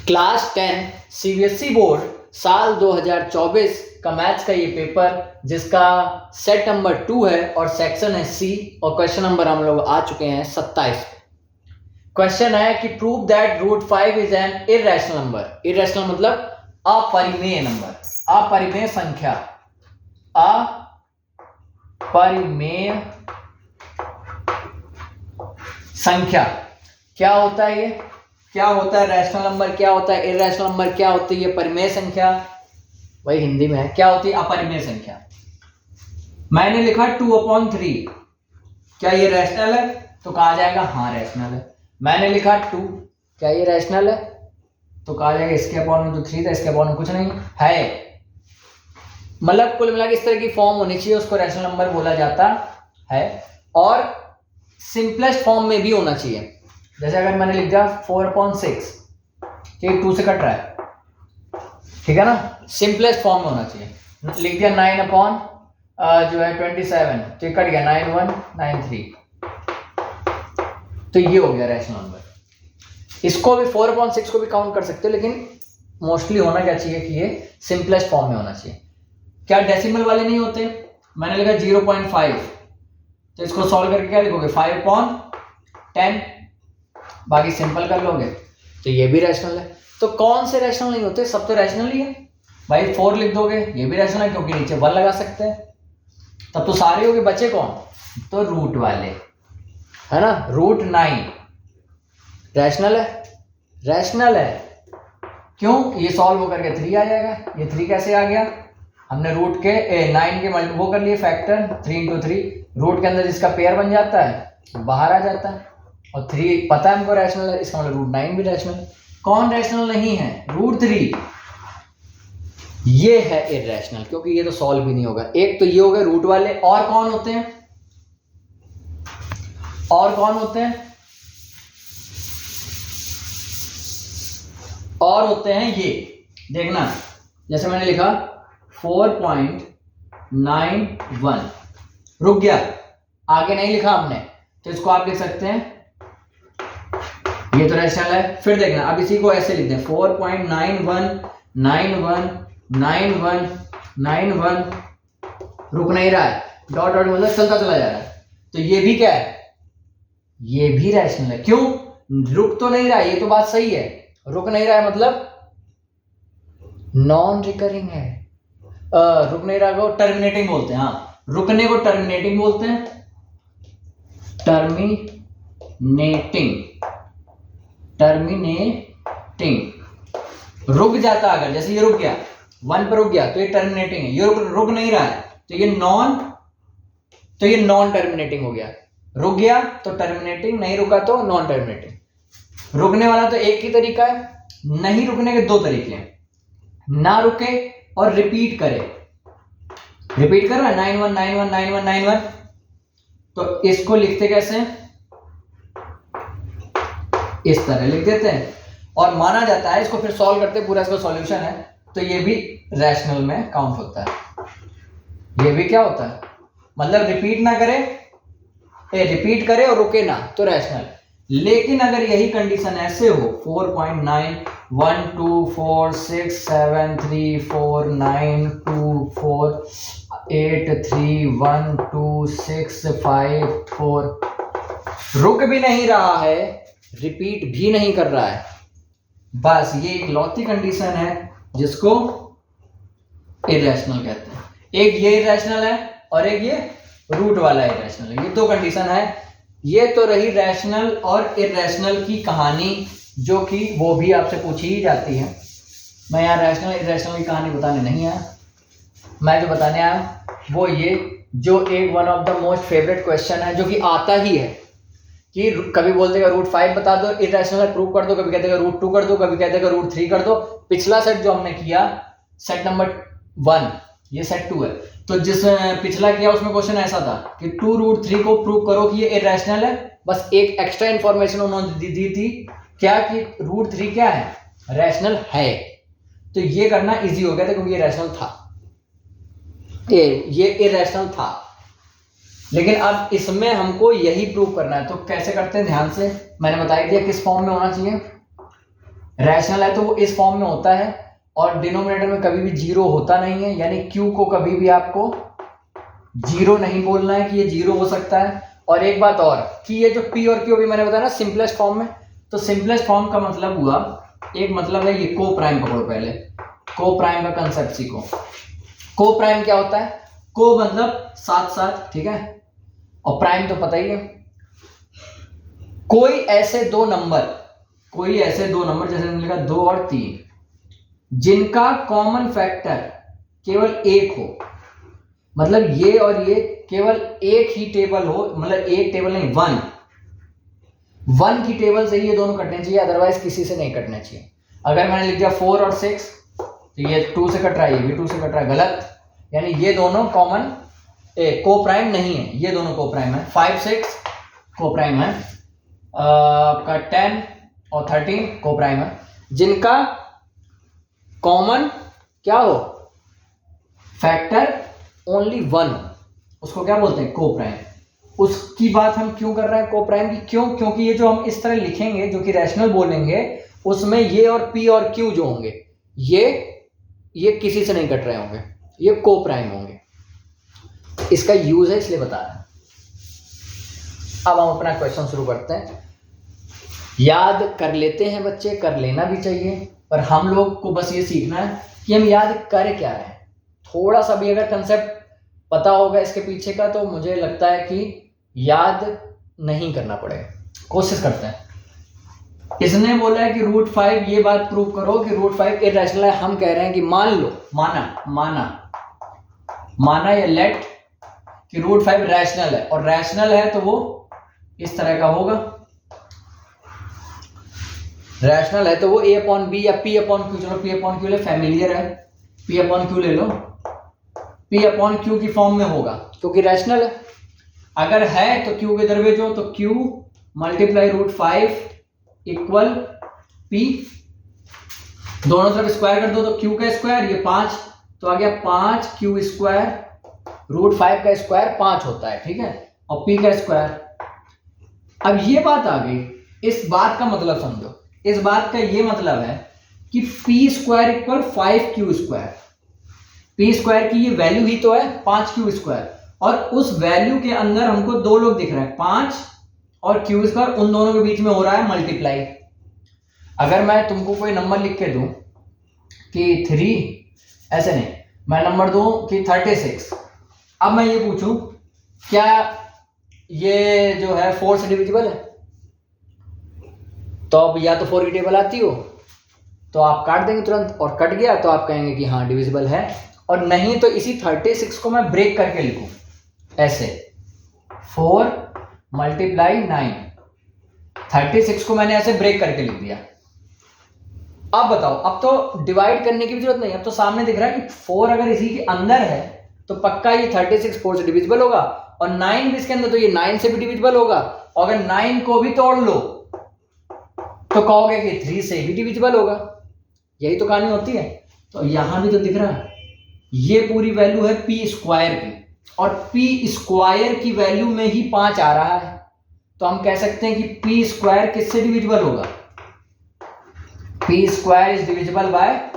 Class 10 CBSE board साल 2024 का maths का ये पेपर जिसका सेट नंबर 2 है और सेक्शन है सी और क्वेश्चन नंबर हम लोग आ चुके हैं 27। क्वेश्चन है कि prove that √5 is an irrational number. Irrational मतलब अपरिमेय नंबर, अपरिमेय संख्या, अपरिमेय संख्या। क्या होता है ये? क्या होता है रैशनल नंबर, क्या होता है इररेशनल नंबर, क्या होती है ये परिमेय संख्या? वही हिंदी में है, क्या होती है अपरिमेय संख्या। मैंने लिखा 2/3, क्या ये रैशनल है? तो कहा जाएगा हाँ रैशनल है। मैंने लिखा 2, क्या ये रैशनल है? तो कहा जाएगा इसके अपॉन में तो 3 था, इसके अपॉन में कुछ नहीं है। मतलब कुल मिला के इस तरह की फॉर्म होनी चाहिए, उसको रैशनल नंबर बोला जाता है। और सिंपलेस्ट फॉर्म में भी होना चाहिए। जैसे अगर मैंने लिख दिया 4/6, ठीक 2 से कट रहा है, ठीक है ना, सिंपलेस्ट फॉर्म में होना चाहिए। लिख दिया 9 जो है 27, तो ये कट गया 9193, तो ये हो गया रैशनल नंबर। इसको भी 4/6 को भी काउंट कर सकते हो, लेकिन मोस्टली होना क्या चाहिए कि ये सिंपलेस्ट फॉर्म में होना चाहिए। क्या डेसिमल वाले नहीं होते? मैंने लिखा 0.5, तो इसको सॉल्व करके क्या लिखोगे 5/10, बाकी सिंपल कर लोगे तो ये भी रैशनल है। तो कौन से रैशनल नहीं होते? सब तो रैशनल ही है भाई। 4 लिख दोगे ये भी रैशनल है क्योंकि नीचे 1 लगा सकते हैं, तब तो सारे हो गए। बचे कौन? तो रूट वाले, है ना। √9 रैशनल है, रैशनल है। क्यों? ये सॉल्व होकर के 3 आ जाएगा। ये 3 कैसे आ गया? हमने रूट के 9 के वो कर लिए फैक्टर, 3 × 3, रूट के अंदर जिसका पेयर बन जाता है बाहर आ जाता है, और 3 पता है हमको रैशनल है, इसका मतलब √9 भी रैशनल। कौन रैशनल नहीं है? √3, ये है इररेशनल, क्योंकि ये तो सॉल्व भी नहीं होगा। एक तो ये हो गए रूट वाले। और कौन होते हैं? और कौन होते हैं? और होते हैं ये, देखना, जैसे मैंने लिखा 4.91, रुक गया, आगे नहीं लिखा हमने, तो इसको आप लिख सकते हैं ये तो रैशनल है। फिर देखना, अब इसी को ऐसे लिख दें 4.91919191, रुक नहीं रहा है, डॉट डॉट मतलब चलता चला जा रहा है, तो ये भी क्या है? ये भी रैशनल है। क्यों? रुक तो नहीं रहा है, ये तो बात सही है, रुक नहीं रहा है मतलब नॉन रिकरिंग है। रुक नहीं रहा को टर्मिनेटिंग बोलते हैं। हाँ, रुकने को टर्मिनेटिंग बोलते हैं, टर्मिनेटिंग। रुक जाता अगर, जैसे ये रुक गया 1 पर रुक गया तो ये टर्मिनेटिंग है। ये रुक नहीं रहा है तो ये नॉन टर्मिनेटिंग हो गया। रुक गया तो टर्मिनेटिंग, नहीं रुका तो नॉन टर्मिनेटिंग। रुकने वाला तो एक ही तरीका है, नहीं रुकने के 2 तरीके हैं, ना रुके और रिपीट करे। रिपीट कर रहा है 91919191, तो इसको लिखते कैसे? इस तरह लिख देते हैं, और माना जाता है इसको फिर सॉल्व करते पूरा इसका सॉल्यूशन है, तो ये भी रैशनल में काउंट होता है। ये भी क्या होता है? मतलब रिपीट ना करे, रिपीट करे और रुके ना, तो रैशनल। लेकिन अगर यही कंडीशन ऐसे हो 4.912467349248312654, रुक भी नहीं रहा है, रिपीट भी नहीं कर रहा है, बस ये एक लौती कंडीशन है जिसको इररेशनल कहते हैं। एक ये इररेशनल है और एक ये रूट वाला इररेशनल है। ये 2 कंडीशन है। ये तो रही रैशनल और इररेशनल की कहानी, जो कि वो भी आपसे पूछी ही जाती है। मैं यहाँ रैशनल इररेशनल की कहानी बताने नहीं आया, मैं जो बताने आया वो ये, जो एक one of the most favourite question है, जो कि आता ही है कि कभी बोल देगा √5 बता दो, इररेशनल प्रूव कर दो, कभी कहते हैं √2 कर दो, कभी कहते हैं √3 कर दो। पिछला सेट जो हमने किया, सेट नंबर 1, ये सेट 2 है, तो जिस पिछला किया उसमें क्वेश्चन ऐसा था कि 2√3 को प्रूव करो कि ये इररेशनल है। बस एक एक्स्ट्रा इंफॉर्मेशन उन्होंने दी थी, क्या कि √3 क्या है? रैशनल है। तो ये करना इजी हो गया था क्योंकि ये रैशनल था, ये इररेशनल था। लेकिन अब इसमें हमको यही प्रूव करना है, तो कैसे करते हैं ध्यान से, मैंने बता दिया किस फॉर्म में होना चाहिए। रैशनल है तो वो इस फॉर्म में होता है, और डिनोमिनेटर में कभी भी जीरो होता नहीं है, यानी क्यू को कभी भी आपको जीरो नहीं बोलना है कि ये जीरो हो सकता है। और एक बात और कि ये जो पी और क्यू भी मैंने बताया ना सिंपलेस्ट फॉर्म में, तो सिंपलेस्ट फॉर्म का मतलब हुआ, एक मतलब है ये को प्राइम पकड़ो पहले, को प्राइम का कंसेप्ट सीखो। को प्राइम क्या होता है, को मतलब साथ साथ, ठीक है, और प्राइम तो पता ही है, कोई ऐसे दो नंबर जैसे मैंने लिखा 2 और 3 जिनका कॉमन फैक्टर केवल एक हो, मतलब ये और ये केवल एक ही टेबल हो, मतलब एक टेबल नहीं, वन की टेबल से ही ये दोनों कटने चाहिए, अदरवाइज किसी से नहीं कटने चाहिए। अगर मैंने लिख दिया 4 और 6 तो ये 2 से कट रहा है, ये भी 2 से कट रहा है, गलत, यानी ये दोनों कॉमन को प्राइम नहीं है, ये दोनों को प्राइम है। 5 6 को प्राइम है, आपका 10 और 13 को प्राइम है, जिनका कॉमन क्या हो, फैक्टर ओनली 1, उसको क्या बोलते हैं, को प्राइम। उसकी बात हम क्यों कर रहे हैं को प्राइम की, क्यों, क्योंकि ये जो हम इस तरह लिखेंगे जो कि रैशनल बोलेंगे, उसमें ये और पी और क्यू जो होंगे ये किसी से नहीं कट रहे होंगे, ये को प्राइम होंगे। इसका यूज है इसलिए बता रहे हैं। अब हम अपना क्वेश्चन शुरू करते हैं। याद कर लेते हैं बच्चे, कर लेना भी चाहिए, पर हम लोग को बस ये सीखना है कि हम याद कर क्या रहे हैं। थोड़ा सा भी अगर कंसेप्ट पता होगा इसके पीछे का, तो मुझे लगता है कि याद नहीं करना पड़ेगा। कोशिश करते हैं। इसने बोला है कि √5, ये बात प्रूव करो कि √5 इरैशनल है। हम कह रहे हैं कि मान लो, माना या लेट कि √5 रैशनल है, और रैशनल है तो वो इस तरह का होगा। रैशनल है तो वो a/b या p/q, चलो p/q ले, फैमिलियर है, p/q ले लो, p/q की फॉर्म में होगा क्योंकि रैशनल है। अगर है तो q के दरवेज हो, तो q मल्टीप्लाई √5 इक्वल p, दोनों तरफ स्क्वायर कर दो तो q का स्क्वायर, ये 5 तो आ गया 5q स्क्वायर, √5 का स्क्वायर 5 होता है, ठीक है, और p का स्क्वायर। अब ये बात आ गई, इस बात का मतलब समझो, इस बात का ये मतलब है कि p square equal 5q square, p square की ये वैल्यू ही तो है 5q स्क्वायर, और उस वैल्यू के अंदर हमको दो लोग दिख रहे हैं, 5 और q स्क्वायर, उन दोनों के बीच में हो रहा है मल्टीप्लाई। अगर मैं तुमको कोई नंबर लिख के दूं कि 3, ऐसे नहीं, मैं नंबर दूं कि 36, अब मैं ये पूछूं क्या ये जो है 4 से डिविजिबल है, तो अब या तो 4 की टेबल आती हो तो आप काट देंगे तुरंत, और कट गया तो आप कहेंगे कि हाँ डिविजिबल है, और नहीं तो इसी 36 को मैं ब्रेक करके लिखूं ऐसे, 4 मल्टीप्लाई 9, 36 को मैंने ऐसे ब्रेक करके लिख दिया। अब बताओ, अब तो डिवाइड करने की भी जरूरत नहीं, अब तो सामने दिख रहा है कि 4 अगर इसी के अंदर है तो पक्का ये 36 4 से डिविजिबल होगा, और 9 भी इसके अंदर तो ये 9 से भी डिविजिबल होगा, और अगर 9 को भी तोड़ लो तो कहोगे कि 3 से भी डिविजिबल होगा। यही तो कहानी होती है। तो यहां भी तो दिख रहा है, ये पूरी वैल्यू है p स्क्वायर की, और p स्क्वायर की वैल्यू में ही 5 आ रहा है, तो हम कह सकते हैं कि p स्क्वायर किससे डिविजिबल होगा, p square is divisible by,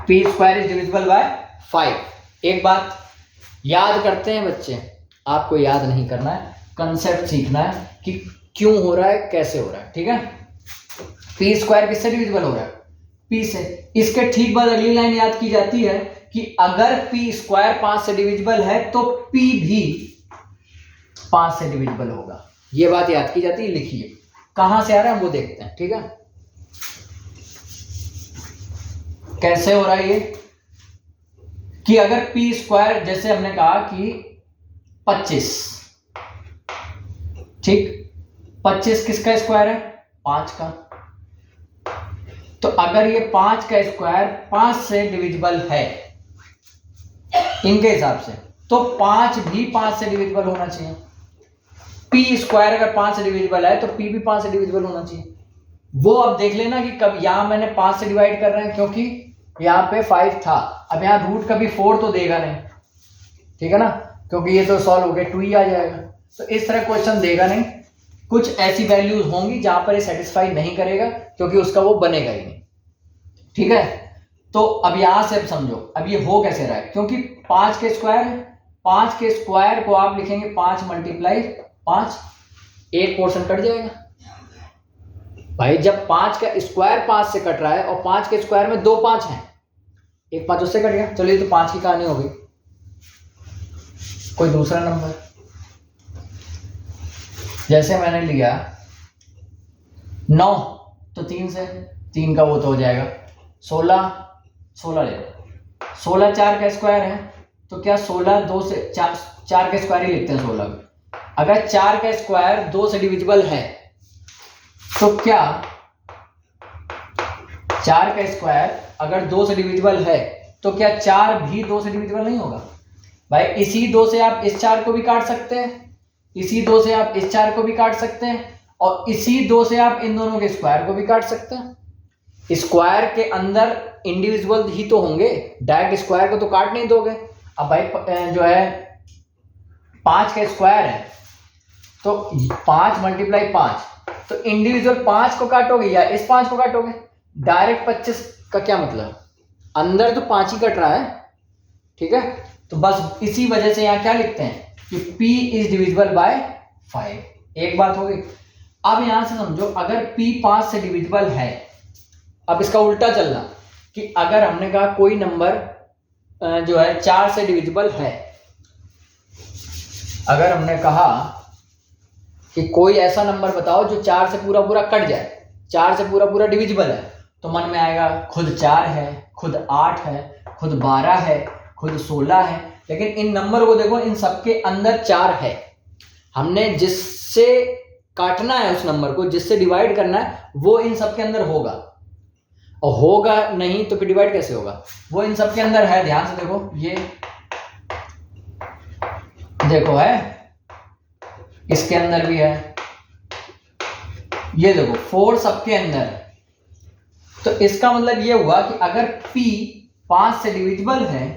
p square is divisible by 5। एक बात याद करते हैं बच्चे, आपको याद नहीं करना है, कंसेप्ट सीखना है कि क्यों हो रहा है, कैसे हो रहा है, ठीक है। p स्क्वायर किससे डिविजिबल हो रहा है, p से। इसके ठीक बाद अगली लाइन याद की जाती है कि अगर p स्क्वायर 5 से डिविजिबल है तो p भी 5 से डिविजिबल होगा। ये बात याद की जाती है, लिखिए कहां से आ रहा है वो देखते हैं, ठीक है। कैसे हो रहा है ये कि अगर p स्क्वायर, जैसे हमने कहा कि 25, ठीक, 25 किसका स्क्वायर है, 5 का, तो अगर ये 5 का स्क्वायर 5 से डिविजिबल है इनके हिसाब से, तो 5 भी 5 से डिविजिबल होना चाहिए। p स्क्वायर अगर 5 से डिविजिबल है तो p भी 5 से डिविजिबल होना चाहिए। वो अब देख लेना कि कब यहां मैंने 5 से डिवाइड कर रहे हैं क्योंकि यहां पे 5 था, अब यहां रूट कभी 4 तो देगा नहीं, ठीक है ना, क्योंकि ये तो सॉल्व हो गया 2 ही आ जाएगा। तो इस तरह क्वेश्चन देगा नहीं, कुछ ऐसी वैल्यूज होंगी जहां पर ये सेटिस्फाई नहीं करेगा क्योंकि उसका वो बनेगा ही नहीं। ठीक है, तो अब यहां से अब समझो अब ये हो कैसे रहा है, क्योंकि 5 के स्क्वायर है, 5 के स्क्वायर को आप लिखेंगे 5 मल्टीप्लाई 5, एक पोर्शन कट जाएगा भाई। जब 5 का स्क्वायर 5 से कट रहा है और 5 के स्क्वायर में 2 5 हैं, एक 5 उससे कट गया। चलिए तो 5 की कहानी हो गई। कोई दूसरा नंबर, जैसे मैंने लिया 9 तो 3 से, 3 का वो तो हो जाएगा 16, 16 ले लो, 16 4 का स्क्वायर है तो क्या 16 2 से 4 का स्क्वायर ही लिखते हैं 16 में। अगर 4 का स्क्वायर 2 से डिविजिबल है तो क्या 4 का स्क्वायर अगर 2 से डिविजिबल है तो क्या 4 भी 2 से डिविजिबल नहीं होगा भाई। इसी 2 से आप इस 4 को भी काट सकते हैं, इसी 2 से आप इस 4 को भी काट सकते हैं, और इसी 2 से आप इन दोनों के स्क्वायर को भी काट सकते हैं। स्क्वायर के अंदर इंडिविजुअल ही तो होंगे, डायरेक्ट स्क्वायर को तो काट नहीं दोगे। अब भाई जो है 5 का स्क्वायर है तो 5 मल्टीप्लाई 5, तो इंडिविजुअल 5 को काटोगे या इस 5 को काटोगे। डायरेक्ट 25 का क्या मतलब, अंदर तो 5 ही कट रहा है। ठीक है, तो बस इसी वजह से यहां क्या लिखते हैं कि P इज डिविजिबल बाय 5। एक बात हो गई। अब यहां से समझो अगर P 5 से डिविजिबल है, अब इसका उल्टा चलना कि अगर हमने कहा कोई नंबर जो है 4 से डिविजिबल है, अगर हमने कहा कि कोई ऐसा नंबर बताओ जो 4 से पूरा पूरा कट जाए, 4 से पूरा पूरा डिविजिबल है, तो मन में आएगा खुद 4 है, खुद 8 है, खुद 12 है, खुद 16 है। लेकिन इन नंबर को देखो, इन सबके अंदर 4 है। हमने जिससे काटना है उस नंबर को, जिससे डिवाइड करना है, वो इन सबके अंदर होगा, और होगा नहीं तो फिर डिवाइड कैसे होगा। वो इन सबके अंदर है। ध्यान से देखो, ये देखो है, इसके अंदर भी है, ये देखो 4 सबके अंदर है। तो इसका मतलब ये हुआ कि अगर P 5 से डिविजिबल है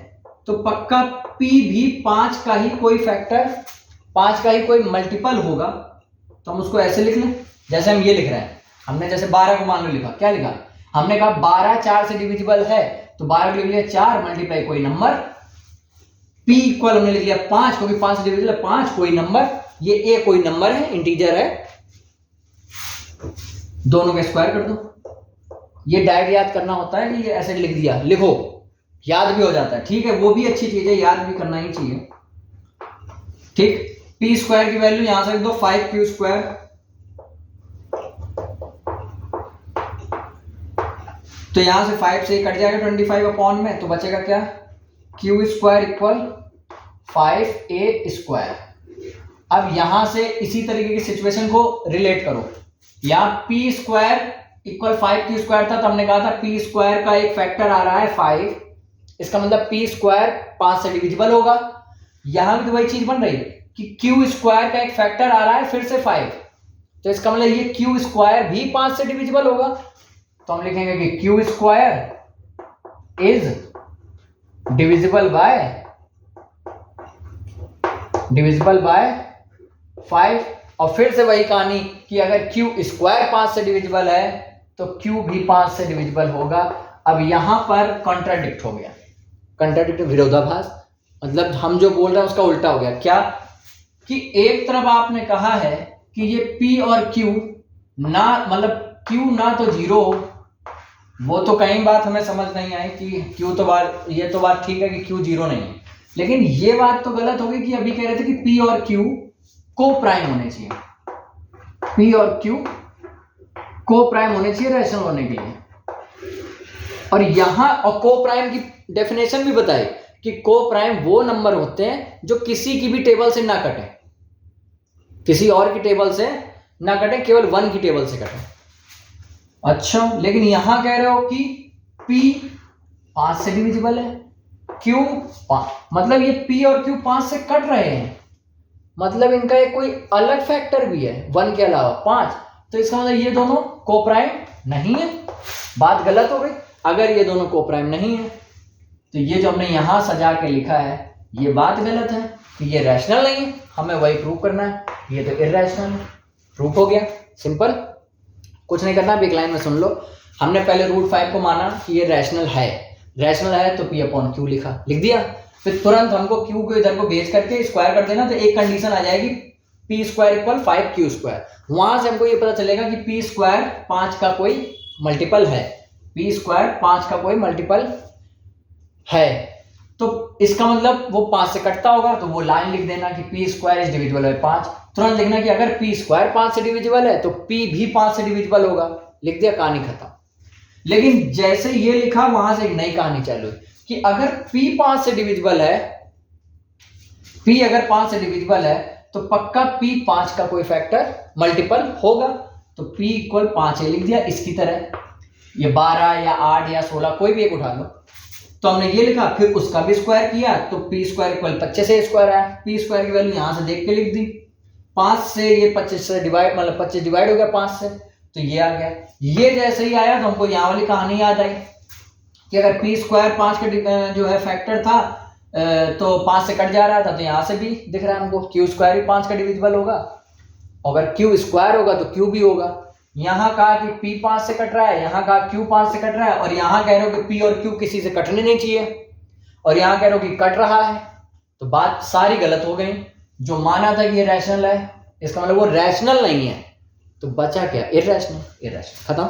तो पक्का P भी 5 का ही कोई फैक्टर, 5 का ही कोई मल्टीपल होगा। तो हम उसको ऐसे लिख लें जैसे हम ये लिख रहे हैं। हमने जैसे 12 को मान लो लिखा, क्या लिखा, हमने कहा 12 4 से डिविजिबल है तो 12 को लिख लिया 4 मल्टीप्लाई कोई नंबर, P इक्वल हमने लिख लिया 5 क्योंकि 5 से डिविजिबल है 5 कोई नंबर, ये A कोई नंबर है, इंटीजर है, दोनों का स्क्वायर कर दो। ये डायरेक्ट याद करना होता है कि ये ऐसे लिख दिया, लिखो, याद भी हो जाता है। ठीक है, वो भी अच्छी चीज है, याद भी करना ही चाहिए। ठीक, P स्क्वायर की वैल्यू यहां से लिख दो 5Q स्क्वायर, तो यहां से 5 से कट जाएगा 25 अपॉन में, तो बचेगा क्या, Q square equal 5A square. अब यहां से इसी तरीके की सिचुएशन को रिलेट करो। यहां P square equal 5Q square था, तो हमने कहा था P स्क्वायर का एक फैक्टर आ रहा है 5, इसका मतलब P स्क्वायर 5 से डिविजिबल होगा। यहां भी तो वही चीज बन रही है कि Q स्क्वायर का एक फैक्टर आ रहा है फिर से 5, तो इसका मतलब ये Q स्क्वायर भी 5 से डिविजिबल होगा। तो हम लिखेंगे कि Q square is divisible by 5। और फिर से वही कहानी कि अगर Q स्क्वायर 5 से डिविजिबल है तो Q भी 5 से डिविजिबल होगा। अब यहां पर कॉन्ट्राडिक्ट हो गया, कॉन्ट्राडिक्ट विरोधाभास, मतलब हम जो बोल रहे हैं उसका उल्टा हो गया। क्या कि एक तरफ आपने कहा है कि ये P और Q ना, मतलब Q ना तो जीरो, वो तो कहीं बात हमें समझ नहीं आई कि Q तो बात, ये तो बात ठीक है कि Q जीरो नहीं है, लेकिन ये बात तो गलत हो गई कि अभी कह रहे थे कि P और Q को प्राइम होने चाहिए, P और Q को प्राइम होने चाहिए रैशनल होने के लिए। और यहां और को प्राइम की डेफिनेशन भी बताई कि को प्राइम वो नंबर होते हैं जो किसी की भी टेबल से ना कटे, किसी और की टेबल से ना कटे, केवल 1 की टेबल से कटे। अच्छा, लेकिन यहां कह रहे हो कि P 5 से डिविजिबल है, Q 5, मतलब ये P और Q 5 से कट रहे हैं, मतलब इनका एक कोई अलग फैक्टर भी है 1 के अलावा 5, तो इसका मतलब ये दोनों को प्राइम नहीं है। बात गलत हो गई। अगर ये दोनों को प्राइम नहीं है तो ये जो हमने यहां सजा के लिखा है ये बात गलत है कि ये रैशनल नहीं है, हमें वही प्रूव करना है, ये तो इरैशनल है। प्रूव हो गया, सिंपल, कुछ नहीं करना। अब एक लाइन में सुन लो, हमने पहले √5 को माना कि ये रैशनल है, रैशनल है तो P/Q लिखा, लिख दिया। फिर तुरंत हमको Q को इधर को भेज करके स्क्वायर कर देना, तो एक कंडीशन आ जाएगी P² = 5Q²। वहां से हमको ये पता चलेगा कि P² 5 का कोई मल्टीपल है, P² 5 का कोई मल्टीपल है। तो इसका मतलब वो 5 से कटता होगा, तो वो लाइन लिख देना कि P² इज डिविजिबल बाय 5। तुरंत लिखना कि अगर P² 5 से डिविजिबल है तो P भी 5 से डिविजिबल होगा, लिख दिया, कहानी खत्म। लेकिन जैसे ये लिखा, वहां से एक नई कहानी चालू है कि अगर P 5 से डिविजिबल है, P अगर 5 से डिविजिबल है तो पक्का P 5 का कोई फैक्टर मल्टीपल होगा, तो P = 5 लिख दिया। इसकी तरह ये 12 या 8 या 16 कोई भी एक उठा लो, तो हमने ये लिखा, फिर उसका भी स्क्वायर किया तो P² = 25 से स्क्वायर आया। P² की वैल्यू यहां से देख के लिख दी, 5 से ये 25 से डिवाइड, मतलब 25 डिवाइड हो गया 5 से, तो ये आ गया। ये जैसे ही आया तो हमको यहाँ वाली कहानी याद आई कि अगर P² 5 का जो है फैक्टर था तो 5 से कट जा रहा था, तो यहाँ से भी दिख रहा है हमको Q² भी 5 का डिविजिबल होगा, अगर Q² होगा तो Q भी होगा। यहाँ कहा कि P 5 से कट रहा है, यहाँ कहा Q 5 से कट रहा है, और यहाँ कह रहे हो कि P और Q किसी से कटने नहीं चाहिए, और यहाँ कह रहे हो कि कट रहा है, तो बात सारी गलत हो गई। जो माना था कि ये रैशनल है, इसका मतलब वो रैशनल नहीं है, तो बचा क्या, इरैशनल, इरैशनल, खत्म।